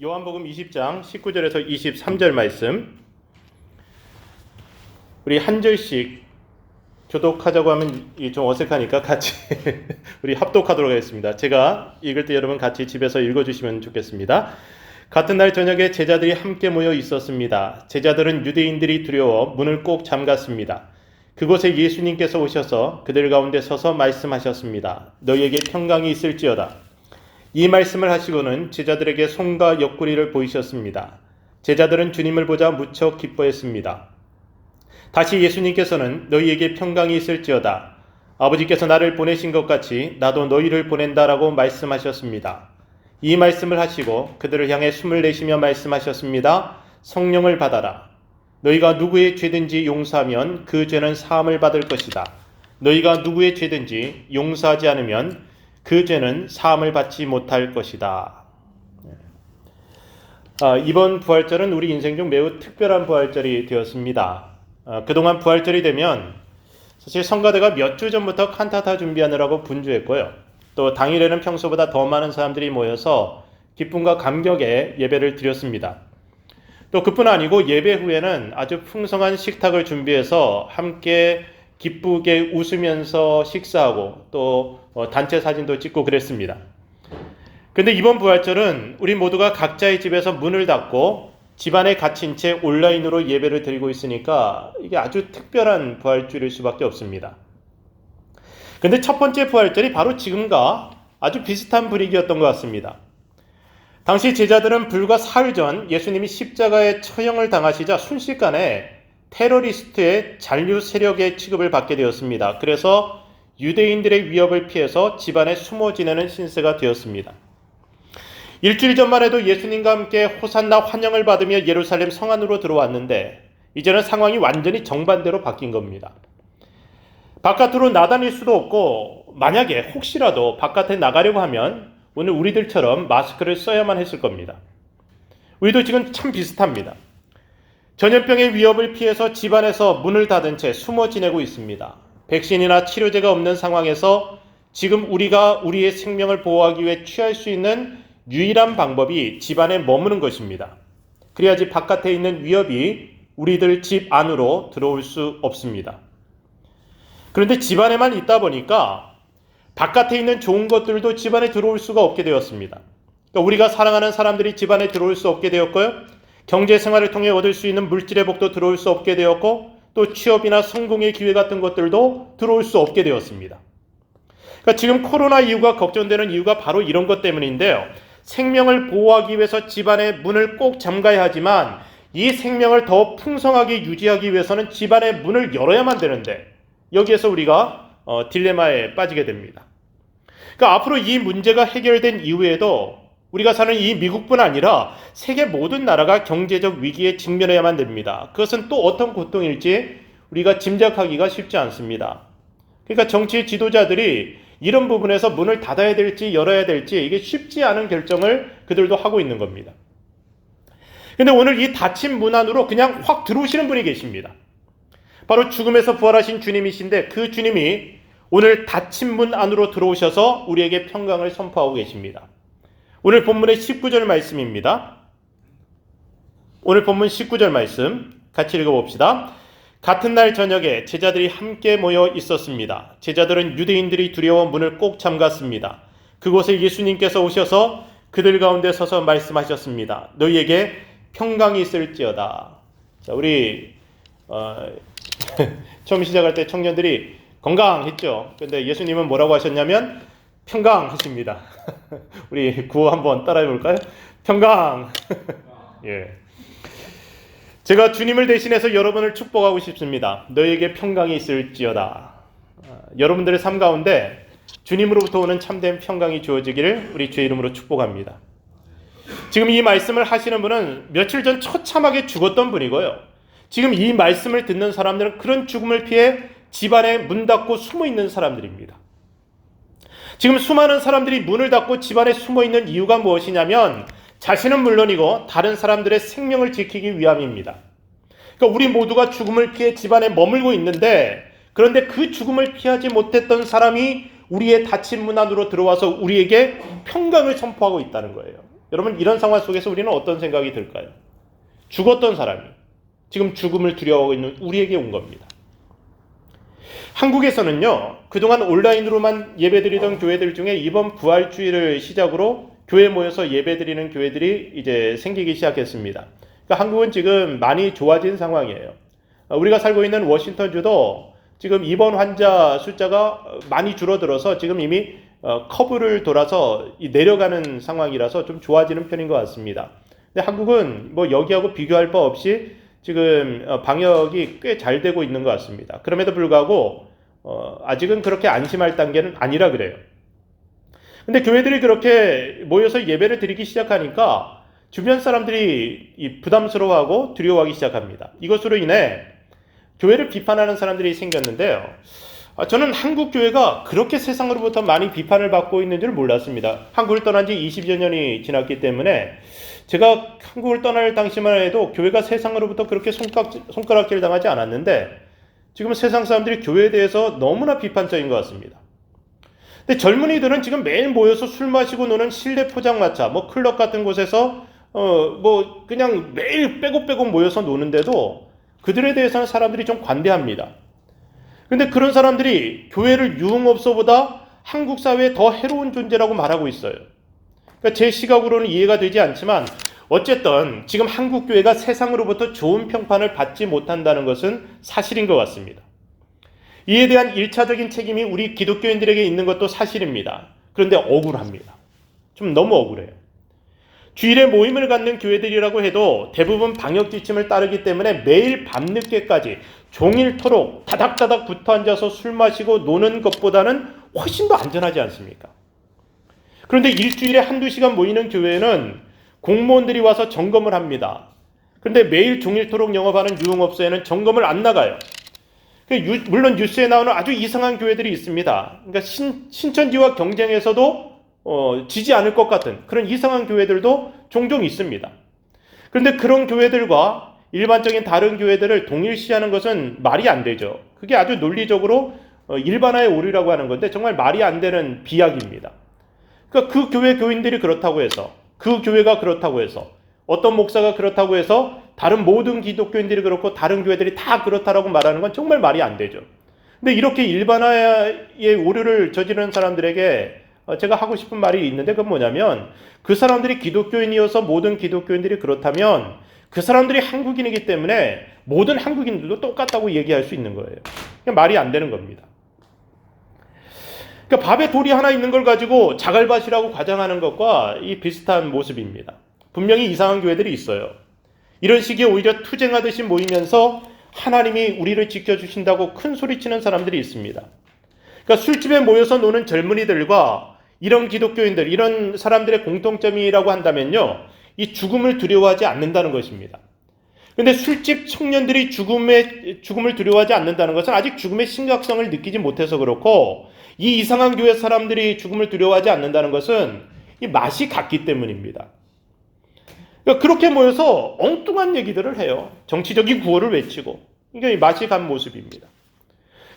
요한복음 20장 19절에서 23절 말씀, 우리 한 절씩 교독하자고 하면 좀 어색하니까 같이 우리 합독하도록 하겠습니다. 제가 읽을 때 여러분 같이 집에서 읽어주시면 좋겠습니다. 같은 날 저녁에 제자들이 함께 모여 있었습니다. 제자들은 유대인들이 두려워 문을 꼭 잠갔습니다. 그곳에 예수님께서 오셔서 그들 가운데 서서 말씀하셨습니다. 너희에게 평강이 있을지어다. 이 말씀을 하시고는 제자들에게 손과 옆구리를 보이셨습니다. 제자들은 주님을 보자 무척 기뻐했습니다. 다시 예수님께서는 너희에게 평강이 있을지어다. 아버지께서 나를 보내신 것 같이 나도 너희를 보낸다라고 말씀하셨습니다. 이 말씀을 하시고 그들을 향해 숨을 내쉬며 말씀하셨습니다. 성령을 받아라. 너희가 누구의 죄든지 용서하면 그 죄는 사함을 받을 것이다. 너희가 누구의 죄든지 용서하지 않으면 그 죄는 사함을 받지 못할 것이다. 이번 부활절은 우리 인생 중 매우 특별한 부활절이 되었습니다. 그동안 부활절이 되면 사실 성가대가 몇 주 전부터 칸타타 준비하느라고 분주했고요. 또 당일에는 평소보다 더 많은 사람들이 모여서 기쁨과 감격에 예배를 드렸습니다. 또 그뿐 아니고 예배 후에는 아주 풍성한 식탁을 준비해서 함께 기쁘게 웃으면서 식사하고 또 단체 사진도 찍고 그랬습니다. 근데 이번 부활절은 우리 모두가 각자의 집에서 문을 닫고 집안에 갇힌 채 온라인으로 예배를 드리고 있으니까 이게 아주 특별한 부활절일 수밖에 없습니다. 근데 첫 번째 부활절이 바로 지금과 아주 비슷한 분위기였던 것 같습니다. 당시 제자들은 불과 사흘 전 예수님이 십자가에 처형을 당하시자 순식간에 테러리스트의 잔류 세력의 취급을 받게 되었습니다. 그래서 유대인들의 위협을 피해서 집안에 숨어 지내는 신세가 되었습니다. 일주일 전만 해도 예수님과 함께 호산나 환영을 받으며 예루살렘 성 안으로 들어왔는데 이제는 상황이 완전히 정반대로 바뀐 겁니다. 바깥으로 나다닐 수도 없고 만약에 혹시라도 바깥에 나가려고 하면 오늘 우리들처럼 마스크를 써야만 했을 겁니다. 우리도 지금 참 비슷합니다. 전염병의 위협을 피해서 집안에서 문을 닫은 채 숨어 지내고 있습니다. 백신이나 치료제가 없는 상황에서 지금 우리가 우리의 생명을 보호하기 위해 취할 수 있는 유일한 방법이 집안에 머무는 것입니다. 그래야지 바깥에 있는 위협이 우리들 집 안으로 들어올 수 없습니다. 그런데 집안에만 있다 보니까 바깥에 있는 좋은 것들도 집안에 들어올 수가 없게 되었습니다. 그러니까 우리가 사랑하는 사람들이 집안에 들어올 수 없게 되었고요. 경제 생활을 통해 얻을 수 있는 물질의 복도 들어올 수 없게 되었고 또 취업이나 성공의 기회 같은 것들도 들어올 수 없게 되었습니다. 그러니까 지금 코로나 이유가 걱정되는 이유가 바로 이런 것 때문인데요. 생명을 보호하기 위해서 집안의 문을 꼭 잠가야 하지만 이 생명을 더 풍성하게 유지하기 위해서는 집안의 문을 열어야만 되는데 여기에서 우리가 딜레마에 빠지게 됩니다. 그러니까 앞으로 이 문제가 해결된 이후에도 우리가 사는 이 미국뿐 아니라 세계 모든 나라가 경제적 위기에 직면해야만 됩니다. 그것은 또 어떤 고통일지 우리가 짐작하기가 쉽지 않습니다. 그러니까 정치 지도자들이 이런 부분에서 문을 닫아야 될지 열어야 될지 이게 쉽지 않은 결정을 그들도 하고 있는 겁니다. 근데 오늘 이 닫힌 문 안으로 그냥 확 들어오시는 분이 계십니다. 바로 죽음에서 부활하신 주님이신데 그 주님이 오늘 닫힌 문 안으로 들어오셔서 우리에게 평강을 선포하고 계십니다. 오늘 본문의 19절 말씀입니다. 오늘 본문 19절 말씀 같이 읽어봅시다. 같은 날 저녁에 제자들이 함께 모여 있었습니다. 제자들은 유대인들이 두려워 문을 꼭 잠갔습니다. 그곳에 예수님께서 오셔서 그들 가운데 서서 말씀하셨습니다. 너희에게 평강이 있을지어다. 자, 우리 처음 시작할 때 청년들이 건강했죠. 근데 예수님은 뭐라고 하셨냐면 평강하십니다. 우리 구호 한번 따라해 볼까요? 평강. 예. 제가 주님을 대신해서 여러분을 축복하고 싶습니다. 너희에게 평강이 있을지어다. 여러분들의 삶 가운데 주님으로부터 오는 참된 평강이 주어지기를 우리 주의 이름으로 축복합니다. 지금 이 말씀을 하시는 분은 며칠 전 처참하게 죽었던 분이고요. 지금 이 말씀을 듣는 사람들은 그런 죽음을 피해 집안에 문 닫고 숨어 있는 사람들입니다. 지금 수많은 사람들이 문을 닫고 집안에 숨어 있는 이유가 무엇이냐면 자신은 물론이고 다른 사람들의 생명을 지키기 위함입니다. 그러니까 우리 모두가 죽음을 피해 집안에 머물고 있는데 그런데 그 죽음을 피하지 못했던 사람이 우리의 닫힌 문 안으로 들어와서 우리에게 평강을 선포하고 있다는 거예요. 여러분, 이런 상황 속에서 우리는 어떤 생각이 들까요? 죽었던 사람이 지금 죽음을 두려워하고 있는 우리에게 온 겁니다. 한국에서는요, 그동안 온라인으로만 예배드리던 교회들 중에 이번 부활주의를 시작으로 교회 모여서 예배드리는 교회들이 이제 생기기 시작했습니다. 그러니까 한국은 지금 많이 좋아진 상황이에요. 우리가 살고 있는 워싱턴주도 지금 입원 환자 숫자가 많이 줄어들어서 지금 이미 커브를 돌아서 내려가는 상황이라서 좀 좋아지는 편인 것 같습니다. 근데 한국은 뭐 여기하고 비교할 바 없이 지금 방역이 꽤 잘 되고 있는 것 같습니다. 그럼에도 불구하고 아직은 그렇게 안심할 단계는 아니라 그래요. 근데 교회들이 그렇게 모여서 예배를 드리기 시작하니까 주변 사람들이 부담스러워하고 두려워하기 시작합니다. 이것으로 인해 교회를 비판하는 사람들이 생겼는데요. 저는 한국 교회가 그렇게 세상으로부터 많이 비판을 받고 있는 줄 몰랐습니다. 한국을 떠난 지 20여 년이 지났기 때문에 제가 한국을 떠날 당시만 해도 교회가 세상으로부터 그렇게 손가락질 당하지 않았는데 지금 세상 사람들이 교회에 대해서 너무나 비판적인 것 같습니다. 근데 젊은이들은 지금 매일 모여서 술 마시고 노는 실내 포장마차, 뭐 클럽 같은 곳에서 뭐 그냥 매일 빼곡빼곡 모여서 노는데도 그들에 대해서는 사람들이 좀 관대합니다. 근데 그런 사람들이 교회를 유흥업소보다 한국 사회에 더 해로운 존재라고 말하고 있어요. 그러니까 제 시각으로는 이해가 되지 않지만 어쨌든 지금 한국 교회가 세상으로부터 좋은 평판을 받지 못한다는 것은 사실인 것 같습니다. 이에 대한 1차적인 책임이 우리 기독교인들에게 있는 것도 사실입니다. 그런데 억울합니다. 좀 너무 억울해요. 주일에 모임을 갖는 교회들이라고 해도 대부분 방역 지침을 따르기 때문에 매일 밤늦게까지 종일토록 다닥다닥 붙어 앉아서 술 마시고 노는 것보다는 훨씬 더 안전하지 않습니까? 그런데 일주일에 한두 시간 모이는 교회는 공무원들이 와서 점검을 합니다. 그런데 매일 종일토록 영업하는 유흥업소에는 점검을 안 나가요. 물론 뉴스에 나오는 아주 이상한 교회들이 있습니다. 그러니까 신천지와 경쟁해서도 지지 않을 것 같은 그런 이상한 교회들도 종종 있습니다. 그런데 그런 교회들과 일반적인 다른 교회들을 동일시하는 것은 말이 안 되죠. 그게 아주 논리적으로 일반화의 오류라고 하는 건데 정말 말이 안 되는 비약입니다. 그러니까 그 교회 교인들이 그렇다고 해서, 그 교회가 그렇다고 해서, 어떤 목사가 그렇다고 해서 다른 모든 기독교인들이 그렇고 다른 교회들이 다 그렇다라고 말하는 건 정말 말이 안 되죠. 근데 이렇게 일반화의 오류를 저지르는 사람들에게 제가 하고 싶은 말이 있는데 그건 뭐냐면 그 사람들이 기독교인이어서 모든 기독교인들이 그렇다면 그 사람들이 한국인이기 때문에 모든 한국인들도 똑같다고 얘기할 수 있는 거예요. 그냥 말이 안 되는 겁니다. 그러니까 밥에 돌이 하나 있는 걸 가지고 자갈밭이라고 과장하는 것과 이 비슷한 모습입니다. 분명히 이상한 교회들이 있어요. 이런 식의 오히려 투쟁하듯이 모이면서 하나님이 우리를 지켜주신다고 큰 소리치는 사람들이 있습니다. 그러니까 술집에 모여서 노는 젊은이들과 이런 기독교인들, 이런 사람들의 공통점이라고 한다면요, 이 죽음을 두려워하지 않는다는 것입니다. 그런데 술집 청년들이 죽음을 두려워하지 않는다는 것은 아직 죽음의 심각성을 느끼지 못해서 그렇고, 이 이상한 교회 사람들이 죽음을 두려워하지 않는다는 것은 이 맛이 같기 때문입니다. 그러니까 그렇게 모여서 엉뚱한 얘기들을 해요. 정치적인 구호를 외치고. 이게 맛이 간 모습입니다.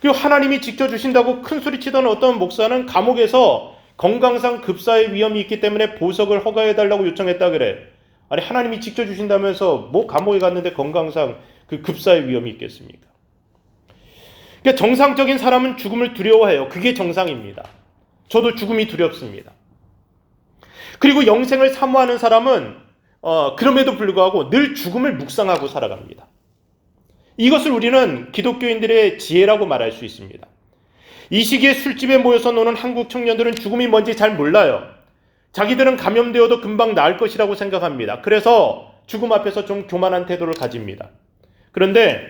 그리고 하나님이 지켜주신다고 큰 소리치던 어떤 목사는 감옥에서 건강상 급사의 위험이 있기 때문에 보석을 허가해달라고 요청했다 그래. 아니 하나님이 지켜주신다면서 뭐 감옥에 갔는데 건강상 그 급사의 위험이 있겠습니까? 그러니까 정상적인 사람은 죽음을 두려워해요. 그게 정상입니다. 저도 죽음이 두렵습니다. 그리고 영생을 사모하는 사람은 그럼에도 불구하고 늘 죽음을 묵상하고 살아갑니다. 이것을 우리는 기독교인들의 지혜라고 말할 수 있습니다. 이 시기에 술집에 모여서 노는 한국 청년들은 죽음이 뭔지 잘 몰라요. 자기들은 감염되어도 금방 나을 것이라고 생각합니다. 그래서 죽음 앞에서 좀 교만한 태도를 가집니다. 그런데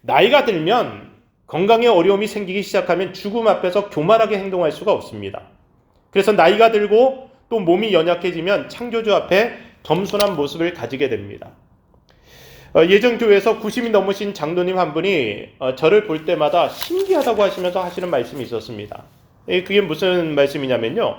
나이가 들면 건강에 어려움이 생기기 시작하면 죽음 앞에서 교만하게 행동할 수가 없습니다. 그래서 나이가 들고 또 몸이 연약해지면 창조주 앞에 겸손한 모습을 가지게 됩니다. 예전 교회에서 90이 넘으신 장로님 한 분이 저를 볼 때마다 신기하다고 하시면서 하시는 말씀이 있었습니다. 그게 무슨 말씀이냐면요.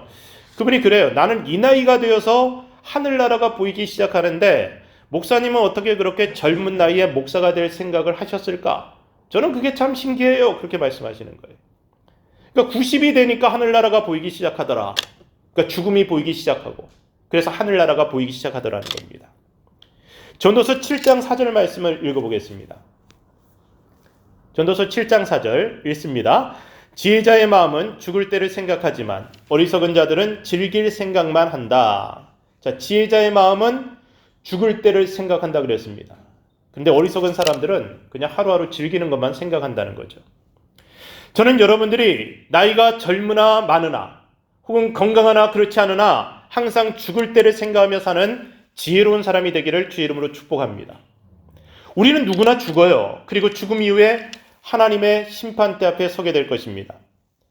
그분이 그래요. 나는 이 나이가 되어서 하늘나라가 보이기 시작하는데 목사님은 어떻게 그렇게 젊은 나이에 목사가 될 생각을 하셨을까? 저는 그게 참 신기해요. 그렇게 말씀하시는 거예요. 그러니까 90이 되니까 하늘나라가 보이기 시작하더라. 그러니까 죽음이 보이기 시작하고 그래서 하늘나라가 보이기 시작하더라는 겁니다. 전도서 7장 4절 말씀을 읽어보겠습니다. 전도서 7장 4절 읽습니다. 지혜자의 마음은 죽을 때를 생각하지만 어리석은 자들은 즐길 생각만 한다. 자, 지혜자의 마음은 죽을 때를 생각한다 그랬습니다. 근데 어리석은 사람들은 그냥 하루하루 즐기는 것만 생각한다는 거죠. 저는 여러분들이 나이가 젊으나 많으나 혹은 건강하나 그렇지 않으나 항상 죽을 때를 생각하며 사는 지혜로운 사람이 되기를 주의 이름으로 축복합니다. 우리는 누구나 죽어요. 그리고 죽음 이후에 하나님의 심판대 앞에 서게 될 것입니다.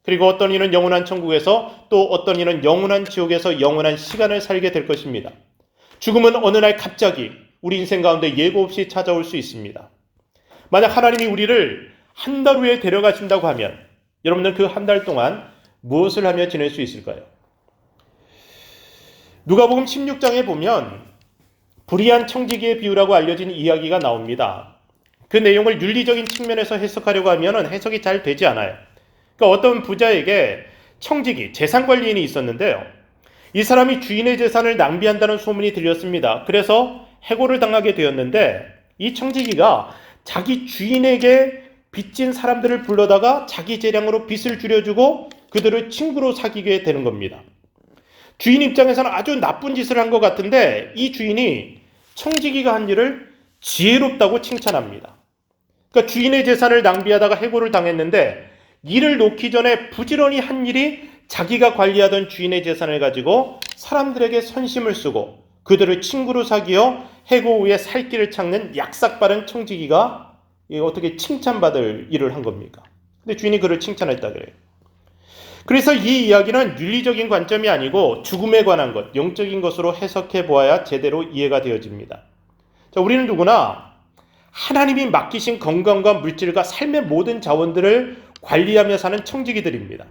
그리고 어떤 이는 영원한 천국에서 또 어떤 이는 영원한 지옥에서 영원한 시간을 살게 될 것입니다. 죽음은 어느 날 갑자기 우리 인생 가운데 예고 없이 찾아올 수 있습니다. 만약 하나님이 우리를 한 달 후에 데려가신다고 하면 여러분들 그 한 달 동안 무엇을 하며 지낼 수 있을까요? 누가복음 16장에 보면 불의한 청지기의 비유라고 알려진 이야기가 나옵니다. 그 내용을 윤리적인 측면에서 해석하려고 하면 해석이 잘 되지 않아요. 그러니까 어떤 부자에게 청지기, 재산관리인이 있었는데요. 이 사람이 주인의 재산을 낭비한다는 소문이 들렸습니다. 그래서 해고를 당하게 되었는데 이 청지기가 자기 주인에게 빚진 사람들을 불러다가 자기 재량으로 빚을 줄여주고 그들을 친구로 사귀게 되는 겁니다. 주인 입장에서는 아주 나쁜 짓을 한 것 같은데 이 주인이 청지기가 한 일을 지혜롭다고 칭찬합니다. 그러니까 주인의 재산을 낭비하다가 해고를 당했는데 일을 놓기 전에 부지런히 한 일이 자기가 관리하던 주인의 재산을 가지고 사람들에게 선심을 쓰고 그들을 친구로 사귀어 해고 후에 살 길을 찾는 약삭빠른 청지기가 어떻게 칭찬받을 일을 한 겁니까? 근데 주인이 그를 칭찬했다 그래요. 그래서 이 이야기는 윤리적인 관점이 아니고 죽음에 관한 것, 영적인 것으로 해석해 보아야 제대로 이해가 되어집니다. 자, 우리는 누구나 하나님이 맡기신 건강과 물질과 삶의 모든 자원들을 관리하며 사는 청지기들입니다.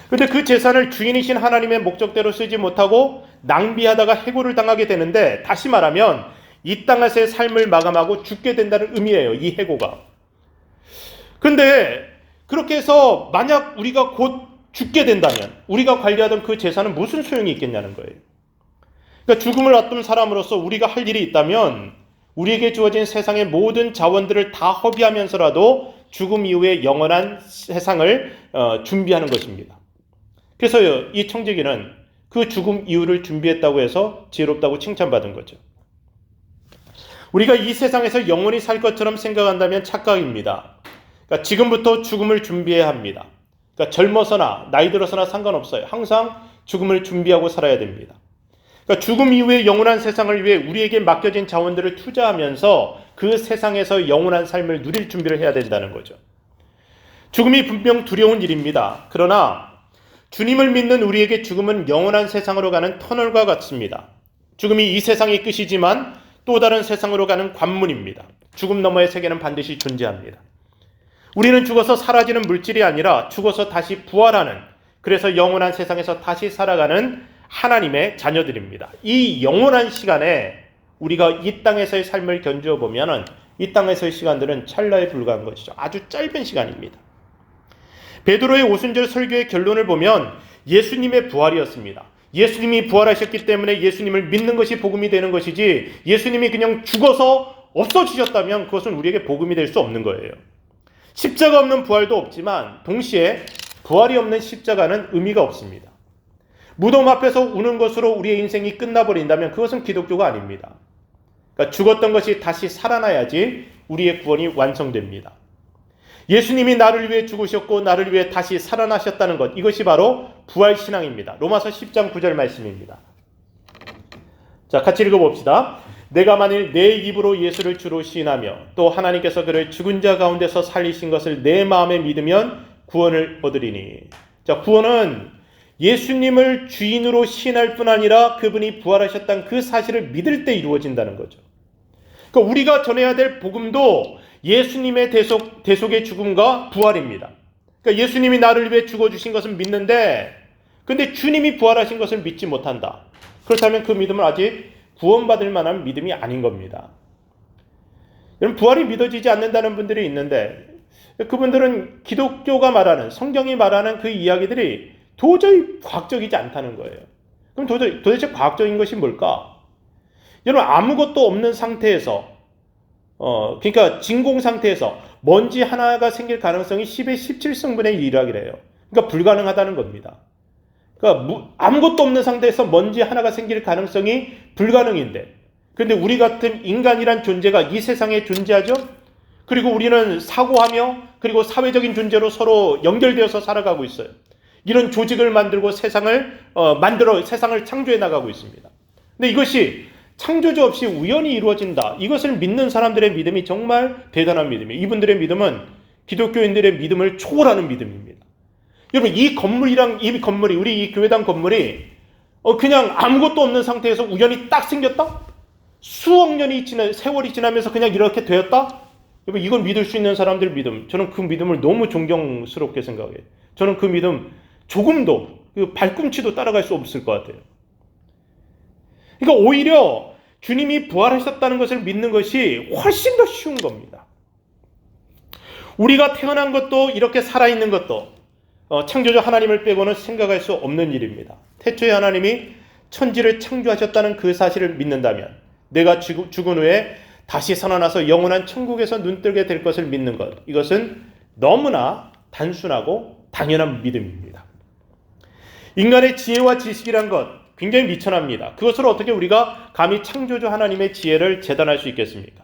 그런데 그 재산을 주인이신 하나님의 목적대로 쓰지 못하고 낭비하다가 해고를 당하게 되는데 다시 말하면 이 땅에서의 삶을 마감하고 죽게 된다는 의미예요. 이 해고가. 그런데 그렇게 해서 만약 우리가 곧 죽게 된다면 우리가 관리하던 그 재산은 무슨 소용이 있겠냐는 거예요. 그러니까 죽음을 앞둔 사람으로서 우리가 할 일이 있다면 우리에게 주어진 세상의 모든 자원들을 다 허비하면서라도 죽음 이후에 영원한 세상을 준비하는 것입니다. 그래서 이 청지기는 그 죽음 이후를 준비했다고 해서 지혜롭다고 칭찬받은 거죠. 우리가 이 세상에서 영원히 살 것처럼 생각한다면 착각입니다. 그러니까 지금부터 죽음을 준비해야 합니다. 그러니까 젊어서나 나이 들어서나 상관없어요. 항상 죽음을 준비하고 살아야 됩니다. 그러니까 죽음 이후에 영원한 세상을 위해 우리에게 맡겨진 자원들을 투자하면서 그 세상에서 영원한 삶을 누릴 준비를 해야 된다는 거죠. 죽음이 분명 두려운 일입니다. 그러나 주님을 믿는 우리에게 죽음은 영원한 세상으로 가는 터널과 같습니다. 죽음이 이 세상의 끝이지만 또 다른 세상으로 가는 관문입니다. 죽음 너머의 세계는 반드시 존재합니다. 우리는 죽어서 사라지는 물질이 아니라 죽어서 다시 부활하는, 그래서 영원한 세상에서 다시 살아가는 하나님의 자녀들입니다. 이 영원한 시간에 우리가 이 땅에서의 삶을 견주어 보면 이 땅에서의 시간들은 찰나에 불과한 것이죠. 아주 짧은 시간입니다. 베드로의 오순절 설교의 결론을 보면 예수님의 부활이었습니다. 예수님이 부활하셨기 때문에 예수님을 믿는 것이 복음이 되는 것이지 예수님이 그냥 죽어서 없어지셨다면 그것은 우리에게 복음이 될 수 없는 거예요. 십자가 없는 부활도 없지만 동시에 부활이 없는 십자가는 의미가 없습니다. 무덤 앞에서 우는 것으로 우리의 인생이 끝나버린다면 그것은 기독교가 아닙니다. 그러니까 죽었던 것이 다시 살아나야지 우리의 구원이 완성됩니다. 예수님이 나를 위해 죽으셨고 나를 위해 다시 살아나셨다는 것, 이것이 바로 부활신앙입니다. 로마서 10장 9절 말씀입니다. 자, 같이 읽어봅시다. 내가 만일 내 입으로 예수를 주로 시인하며 또 하나님께서 그를 죽은 자 가운데서 살리신 것을 내 마음에 믿으면 구원을 얻으리니. 자, 구원은 예수님을 주인으로 시인할 뿐 아니라 그분이 부활하셨다는 그 사실을 믿을 때 이루어진다는 거죠. 그러니까 우리가 전해야 될 복음도 예수님의 대속의 죽음과 부활입니다. 그러니까 예수님이 나를 위해 죽어주신 것은 믿는데 근데 주님이 부활하신 것을 믿지 못한다. 그렇다면 그 믿음은 아직 구원받을 만한 믿음이 아닌 겁니다. 여러분, 부활이 믿어지지 않는다는 분들이 있는데 그분들은 기독교가 말하는, 성경이 말하는 그 이야기들이 도저히 과학적이지 않다는 거예요. 그럼 도대체 과학적인 것이 뭘까? 여러분, 아무것도 없는 상태에서, 그러니까 진공 상태에서 먼지 하나가 생길 가능성이 10의 17승분의 1이라고 해요. 그러니까 불가능하다는 겁니다. 그러니까 아무것도 없는 상태에서 먼지 하나가 생길 가능성이 불가능인데, 그런데 우리 같은 인간이란 존재가 이 세상에 존재하죠? 그리고 우리는 사고하며 그리고 사회적인 존재로 서로 연결되어서 살아가고 있어요. 이런 조직을 만들고 세상을 창조해 나가고 있습니다. 근데 이것이 창조주 없이 우연히 이루어진다. 이것을 믿는 사람들의 믿음이 정말 대단한 믿음이에요. 이분들의 믿음은 기독교인들의 믿음을 초월하는 믿음입니다. 여러분, 이 건물이, 우리 이 교회당 건물이 그냥 아무것도 없는 상태에서 우연히 딱 생겼다? 수억 년이 세월이 지나면서 그냥 이렇게 되었다? 여러분, 이걸 믿을 수 있는 사람들 믿음, 저는 그 믿음을 너무 존경스럽게 생각해요. 저는 그 믿음 조금도, 발꿈치도 따라갈 수 없을 것 같아요. 그러니까 오히려 주님이 부활하셨다는 것을 믿는 것이 훨씬 더 쉬운 겁니다. 우리가 태어난 것도 이렇게 살아있는 것도 창조주 하나님을 빼고는 생각할 수 없는 일입니다. 태초에 하나님이 천지를 창조하셨다는 그 사실을 믿는다면 내가 죽은 후에 다시 살아나서 영원한 천국에서 눈뜨게 될 것을 믿는 것, 이것은 너무나 단순하고 당연한 믿음입니다. 인간의 지혜와 지식이란 것 굉장히 미천합니다. 그것으로 어떻게 우리가 감히 창조주 하나님의 지혜를 재단할 수 있겠습니까?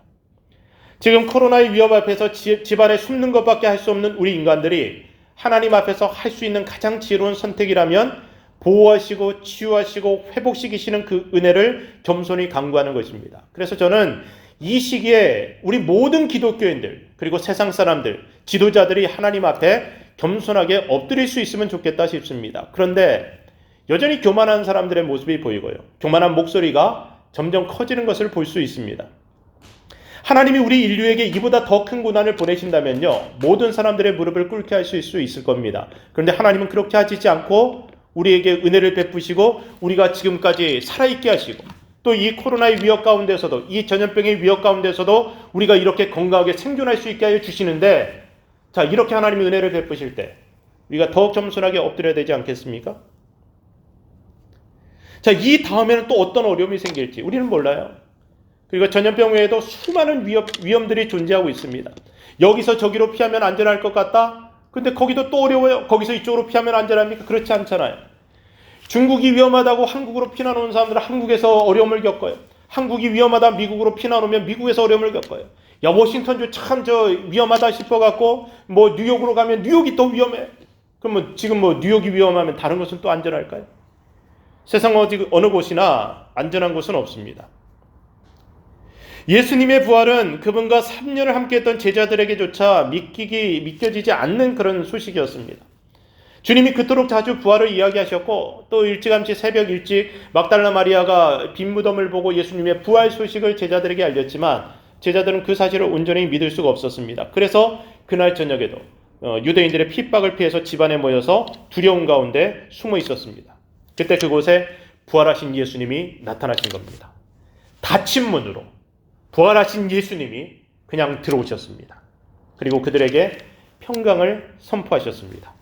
지금 코로나의 위협 앞에서 집안에 숨는 것밖에 할 수 없는 우리 인간들이 하나님 앞에서 할 수 있는 가장 지혜로운 선택이라면 보호하시고 치유하시고 회복시키시는 그 은혜를 겸손히 간구하는 것입니다. 그래서 저는 이 시기에 우리 모든 기독교인들 그리고 세상 사람들, 지도자들이 하나님 앞에 겸손하게 엎드릴 수 있으면 좋겠다 싶습니다. 그런데 여전히 교만한 사람들의 모습이 보이고요. 교만한 목소리가 점점 커지는 것을 볼 수 있습니다. 하나님이 우리 인류에게 이보다 더 큰 고난을 보내신다면요, 모든 사람들의 무릎을 꿇게 하실 수 있을 겁니다. 그런데 하나님은 그렇게 하시지 않고 우리에게 은혜를 베푸시고 우리가 지금까지 살아있게 하시고 또 이 코로나의 위협 가운데서도, 이 전염병의 위협 가운데서도 우리가 이렇게 건강하게 생존할 수 있게 하여 주시는데, 자, 이렇게 하나님이 은혜를 베푸실 때 우리가 더욱 겸손하게 엎드려야 되지 않겠습니까? 자, 이 다음에는 또 어떤 어려움이 생길지 우리는 몰라요. 그리고 전염병 외에도 수많은 위험들이 존재하고 있습니다. 여기서 저기로 피하면 안전할 것 같다? 근데 거기도 또 어려워요. 거기서 이쪽으로 피하면 안전합니까? 그렇지 않잖아요. 중국이 위험하다고 한국으로 피난 온 사람들은 한국에서 어려움을 겪어요. 한국이 위험하다 미국으로 피난 오면 미국에서 어려움을 겪어요. 야, 워싱턴주 참 위험하다 싶어갖고 뉴욕으로 가면 뉴욕이 또 위험해. 그럼 지금 뉴욕이 위험하면 다른 곳은 또 안전할까요? 세상 어느 곳이나 안전한 곳은 없습니다. 예수님의 부활은 그분과 3년을 함께했던 제자들에게조차 믿겨지지 않는 그런 소식이었습니다. 주님이 그토록 자주 부활을 이야기하셨고 또 일찌감치 새벽 일찍 막달라 마리아가 빈 무덤을 보고 예수님의 부활 소식을 제자들에게 알렸지만 제자들은 그 사실을 온전히 믿을 수가 없었습니다. 그래서 그날 저녁에도 유대인들의 핍박을 피해서 집안에 모여서 두려움 가운데 숨어 있었습니다. 그때 그곳에 부활하신 예수님이 나타나신 겁니다. 닫힌 문으로 부활하신 예수님이 그냥 들어오셨습니다. 그리고 그들에게 평강을 선포하셨습니다.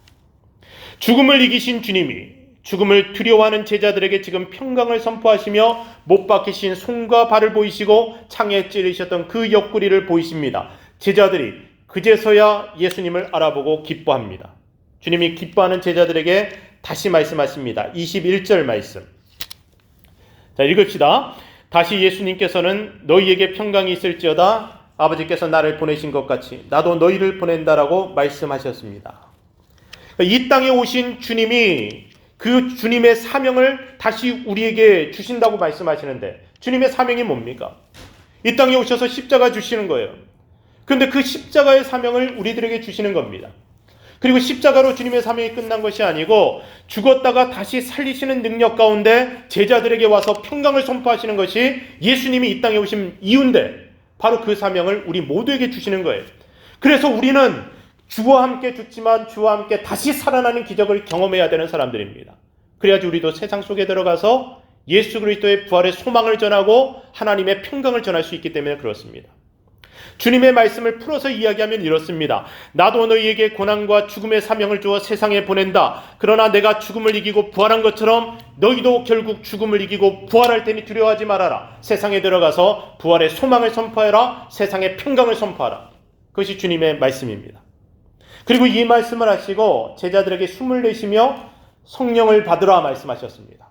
죽음을 이기신 주님이 죽음을 두려워하는 제자들에게 지금 평강을 선포하시며 못 박히신 손과 발을 보이시고 창에 찌르셨던 그 옆구리를 보이십니다. 제자들이 그제서야 예수님을 알아보고 기뻐합니다. 주님이 기뻐하는 제자들에게 다시 말씀하십니다. 21절 말씀. 자, 읽읍시다. 다시 예수님께서는 너희에게 평강이 있을지어다. 아버지께서 나를 보내신 것 같이 나도 너희를 보낸다라고 말씀하셨습니다. 이 땅에 오신 주님이 그 주님의 사명을 다시 우리에게 주신다고 말씀하시는데 주님의 사명이 뭡니까? 이 땅에 오셔서 십자가 주시는 거예요. 그런데 그 십자가의 사명을 우리들에게 주시는 겁니다. 그리고 십자가로 주님의 사명이 끝난 것이 아니고 죽었다가 다시 살리시는 능력 가운데 제자들에게 와서 평강을 선포하시는 것이 예수님이 이 땅에 오신 이유인데 바로 그 사명을 우리 모두에게 주시는 거예요. 그래서 우리는 주와 함께 죽지만 주와 함께 다시 살아나는 기적을 경험해야 되는 사람들입니다. 그래야지 우리도 세상 속에 들어가서 예수 그리스도의 부활의 소망을 전하고 하나님의 평강을 전할 수 있기 때문에 그렇습니다. 주님의 말씀을 풀어서 이야기하면 이렇습니다. 나도 너희에게 고난과 죽음의 사명을 주어 세상에 보낸다. 그러나 내가 죽음을 이기고 부활한 것처럼 너희도 결국 죽음을 이기고 부활할 테니 두려워하지 말아라. 세상에 들어가서 부활의 소망을 선포해라. 세상의 평강을 선포하라. 그것이 주님의 말씀입니다. 그리고 이 말씀을 하시고 제자들에게 숨을 내쉬며 성령을 받으라 말씀하셨습니다.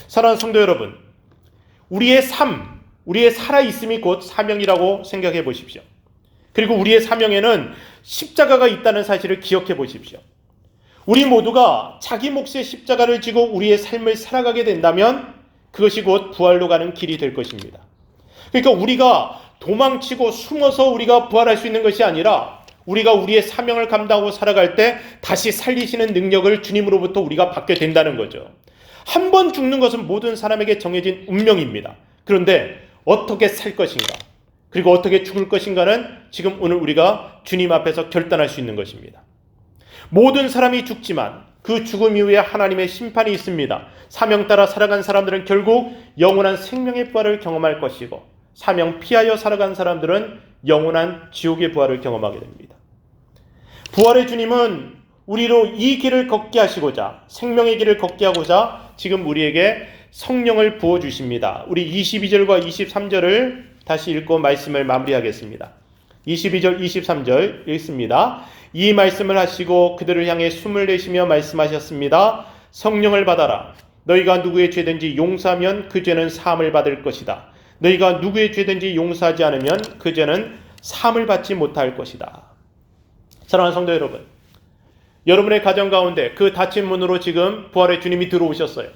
사랑하는 성도 여러분, 우리의 삶, 우리의 살아있음이 곧 사명이라고 생각해 보십시오. 그리고 우리의 사명에는 십자가가 있다는 사실을 기억해 보십시오. 우리 모두가 자기 몫의 십자가를 지고 우리의 삶을 살아가게 된다면 그것이 곧 부활로 가는 길이 될 것입니다. 그러니까 우리가 도망치고 숨어서 우리가 부활할 수 있는 것이 아니라 우리가 우리의 사명을 감당하고 살아갈 때 다시 살리시는 능력을 주님으로부터 우리가 받게 된다는 거죠. 한 번 죽는 것은 모든 사람에게 정해진 운명입니다. 그런데 어떻게 살 것인가, 그리고 어떻게 죽을 것인가는 지금 오늘 우리가 주님 앞에서 결단할 수 있는 것입니다. 모든 사람이 죽지만 그 죽음 이후에 하나님의 심판이 있습니다. 사명 따라 살아간 사람들은 결국 영원한 생명의 부활을 경험할 것이고, 사명 피하여 살아간 사람들은 영원한 지옥의 부활을 경험하게 됩니다. 부활의 주님은 우리로 이 길을 걷게 하시고자, 생명의 길을 걷게 하고자 지금 우리에게 성령을 부어주십니다. 우리 22절과 23절을 다시 읽고 말씀을 마무리하겠습니다. 22절, 23절 읽습니다. 이 말씀을 하시고 그들을 향해 숨을 내쉬며 말씀하셨습니다. 성령을 받아라. 너희가 누구의 죄든지 용서하면 그 죄는 사함을 받을 것이다. 너희가 누구의 죄든지 용서하지 않으면 그 죄는 사함을 받지 못할 것이다. 사랑하는 성도 여러분, 여러분의 가정 가운데 그 닫힌 문으로 지금 부활의 주님이 들어오셨어요.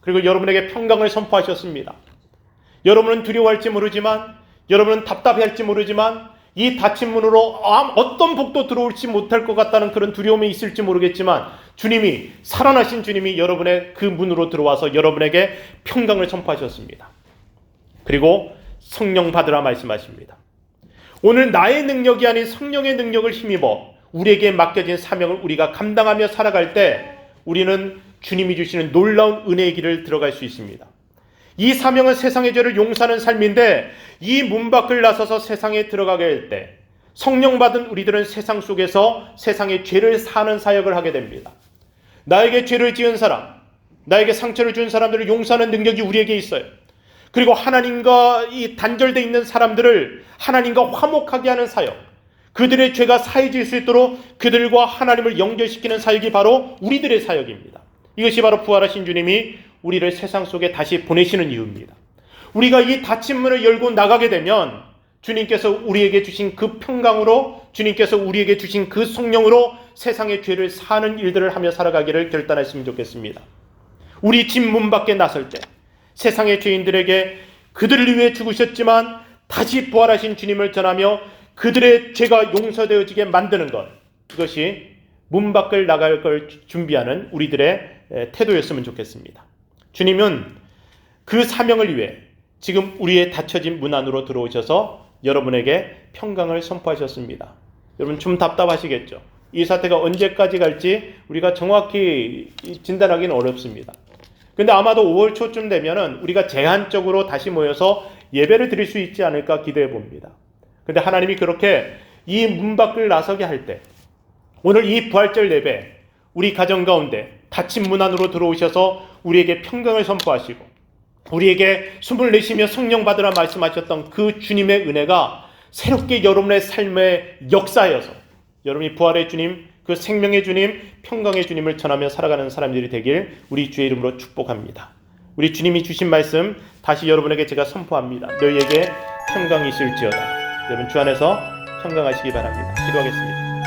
그리고 여러분에게 평강을 선포하셨습니다. 여러분은 두려워할지 모르지만, 여러분은 답답해할지 모르지만, 이 닫힌 문으로 어떤 복도 들어올지 못할 것 같다는 그런 두려움이 있을지 모르겠지만, 주님이, 살아나신 주님이 여러분의 그 문으로 들어와서 여러분에게 평강을 선포하셨습니다. 그리고 성령 받으라 말씀하십니다. 오늘 나의 능력이 아닌 성령의 능력을 힘입어 우리에게 맡겨진 사명을 우리가 감당하며 살아갈 때 우리는 주님이 주시는 놀라운 은혜의 길을 들어갈 수 있습니다. 이 사명은 세상의 죄를 용서하는 삶인데, 이 문 밖을 나서서 세상에 들어가게 될 때 성령 받은 우리들은 세상 속에서 세상의 죄를 사는 사역을 하게 됩니다. 나에게 죄를 지은 사람, 나에게 상처를 준 사람들을 용서하는 능력이 우리에게 있어요. 그리고 하나님과 이 단절되어 있는 사람들을 하나님과 화목하게 하는 사역, 그들의 죄가 사해질 수 있도록 그들과 하나님을 연결시키는 사역이 바로 우리들의 사역입니다. 이것이 바로 부활하신 주님이 우리를 세상 속에 다시 보내시는 이유입니다. 우리가 이 닫힌 문을 열고 나가게 되면 주님께서 우리에게 주신 그 평강으로, 주님께서 우리에게 주신 그 성령으로 세상의 죄를 사는 일들을 하며 살아가기를 결단했으면 좋겠습니다. 우리 집 문 밖에 나설 때 세상의 죄인들에게 그들을 위해 죽으셨지만 다시 부활하신 주님을 전하며 그들의 죄가 용서되어지게 만드는 것, 이것이 문 밖을 나갈 걸 준비하는 우리들의 태도였으면 좋겠습니다. 주님은 그 사명을 위해 지금 우리의 닫혀진 문 안으로 들어오셔서 여러분에게 평강을 선포하셨습니다. 여러분 좀 답답하시겠죠? 이 사태가 언제까지 갈지 우리가 정확히 진단하기는 어렵습니다. 근데 아마도 5월 초쯤 되면은 우리가 제한적으로 다시 모여서 예배를 드릴 수 있지 않을까 기대해 봅니다. 근데 하나님이 그렇게 이 문 밖을 나서게 할 때, 오늘 이 부활절 예배, 우리 가정 가운데 닫힌 문 안으로 들어오셔서 우리에게 평강을 선포하시고 우리에게 숨을 내쉬며 성령 받으라 말씀하셨던 그 주님의 은혜가 새롭게 여러분의 삶에 역사하여서 여러분이 부활의 주님, 그 생명의 주님, 평강의 주님을 전하며 살아가는 사람들이 되길 우리 주의 이름으로 축복합니다. 우리 주님이 주신 말씀 다시 여러분에게 제가 선포합니다. 너희에게 평강이 있을지어다. 여러분 주 안에서 평강하시기 바랍니다. 기도하겠습니다.